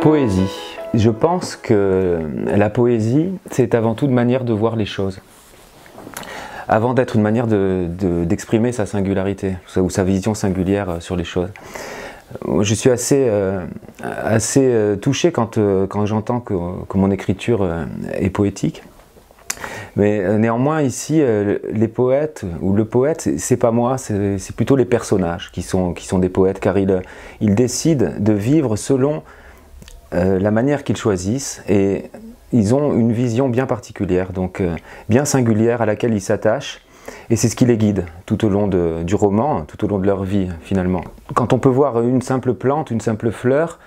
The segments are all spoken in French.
Poésie. Je pense que la poésie, c'est avant tout une manière de voir les choses. Avant d'être une manière d'exprimer sa singularité, ou sa vision singulière sur les choses. Je suis assez touché quand j'entends que mon écriture est poétique. Mais néanmoins ici, les poètes, ou le poète, c'est pas moi, c'est plutôt les personnages qui sont des poètes, car ils décident de vivre selon la manière qu'ils choisissent, et ils ont une vision bien particulière, donc bien singulière, à laquelle ils s'attachent, et c'est ce qui les guide tout au long du roman, tout au long de leur vie finalement. Quand on peut voir une simple plante, une simple fleur,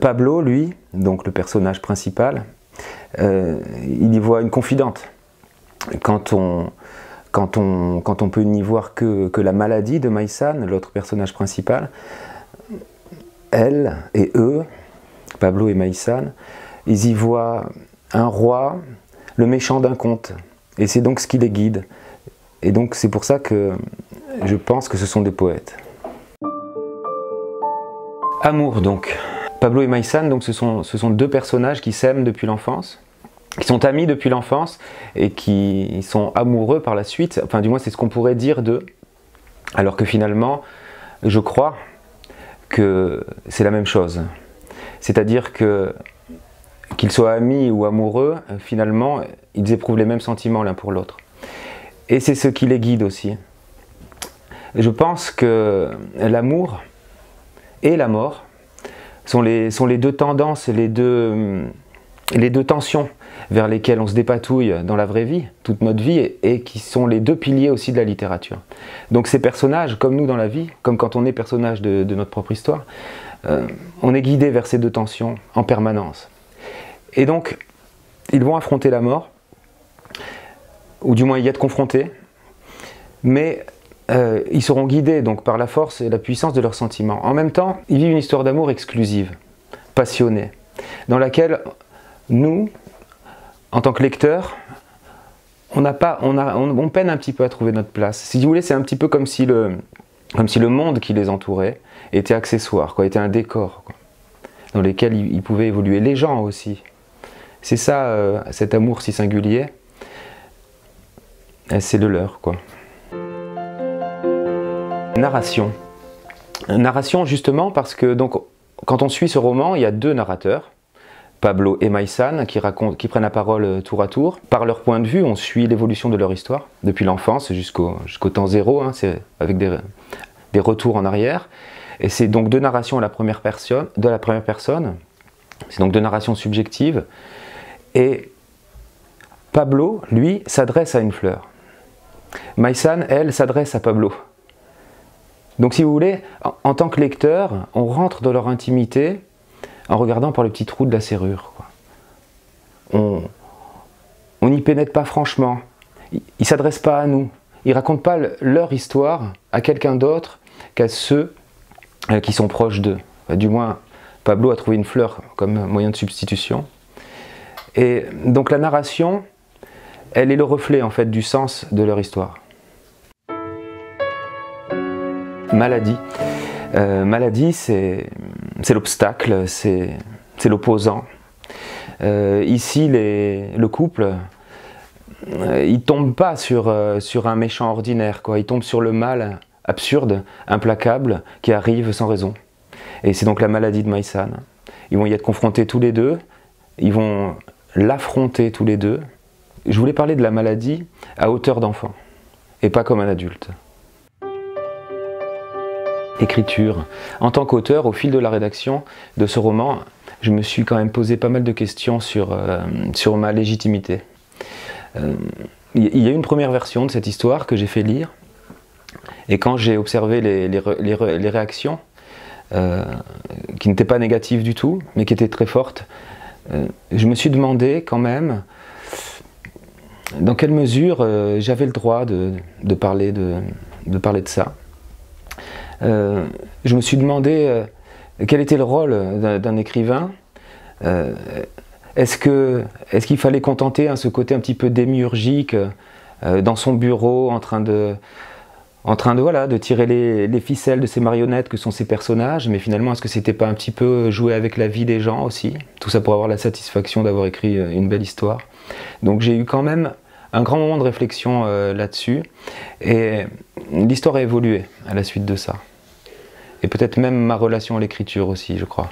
Pablo, lui, donc le personnage principal, il y voit une confidente. Quand on peut n'y voir que la maladie de Maïsan, l'autre personnage principal, elle et eux, Pablo et Maïsan, ils y voient un roi, le méchant d'un conte. Et c'est donc ce qui les guide. Et donc c'est pour ça que je pense que ce sont des poètes. Amour donc. Pablo et Maïsan, donc ce sont deux personnages qui s'aiment depuis l'enfance, qui sont amis depuis l'enfance et qui sont amoureux par la suite. Enfin du moins c'est ce qu'on pourrait dire d'eux. Alors que finalement, je crois que c'est la même chose. C'est-à-dire qu'ils soient amis ou amoureux, finalement, ils éprouvent les mêmes sentiments l'un pour l'autre. Et c'est ce qui les guide aussi. Je pense que l'amour et la mort sont les deux tendances, les deux tensions vers lesquelles on se dépatouille dans la vraie vie, toute notre vie, et qui sont les deux piliers aussi de la littérature. Donc ces personnages, comme nous dans la vie, comme quand on est personnage de notre propre histoire, on est guidé vers ces deux tensions en permanence. Et donc, ils vont affronter la mort, ou du moins y être confrontés, mais ils seront guidés donc, par la force et la puissance de leurs sentiments. En même temps, ils vivent une histoire d'amour exclusive, passionnée, dans laquelle nous, en tant que lecteurs, on peine un petit peu à trouver notre place. Si vous voulez, c'est un petit peu comme si le monde qui les entourait était accessoire, était un décor, dans lequel ils pouvaient évoluer. Les gens aussi. C'est ça, cet amour si singulier, c'est le leur, quoi. Narration. Narration justement parce que donc, quand on suit ce roman, il y a deux narrateurs, Pablo et Maïsan, qui prennent la parole tour à tour. Par leur point de vue, on suit l'évolution de leur histoire, depuis l'enfance jusqu'au temps zéro, c'est avec des retours en arrière. Et c'est donc deux narrations de la première personne, c'est donc deux narrations subjectives. Et Pablo, lui, s'adresse à une fleur. Maïsan, elle, s'adresse à Pablo. Donc si vous voulez, en tant que lecteur, on rentre dans leur intimité en regardant par le petit trou de la serrure. On n'y pénètre pas franchement. Ils ne s'adressent pas à nous. Ils ne racontent pas leur histoire à quelqu'un d'autre qu'à ceux qui sont proches d'eux. Du moins, Pablo a trouvé une fleur comme moyen de substitution. Et donc la narration, elle est le reflet en fait du sens de leur histoire. Maladie. Maladie, c'est l'obstacle, c'est l'opposant. Ici, le couple, il ne tombe pas sur un méchant ordinaire, il tombe sur le mal absurde, implacable, qui arrive sans raison. Et c'est donc la maladie de Maïsan. Ils vont y être confrontés tous les deux, ils vont l'affronter tous les deux. Je voulais parler de la maladie à hauteur d'enfant, et pas comme un adulte. Écriture. En tant qu'auteur, au fil de la rédaction de ce roman, je me suis quand même posé pas mal de questions sur ma légitimité. Il y a une première version de cette histoire que j'ai fait lire, et quand j'ai observé les réactions, qui n'étaient pas négatives du tout, mais qui étaient très fortes, je me suis demandé quand même dans quelle mesure j'avais le droit de parler de ça. Je me suis demandé quel était le rôle d'un écrivain. Est-ce qu'il fallait contenter ce côté un petit peu démiurgique dans son bureau en train en train de, voilà, de tirer les ficelles de ces marionnettes que sont ces personnages, mais finalement, est-ce que c'était pas un petit peu jouer avec la vie des gens aussi? Tout ça pour avoir la satisfaction d'avoir écrit une belle histoire. Donc j'ai eu quand même un grand moment de réflexion là-dessus, et l'histoire a évolué à la suite de ça. Et peut-être même ma relation à l'écriture aussi, je crois.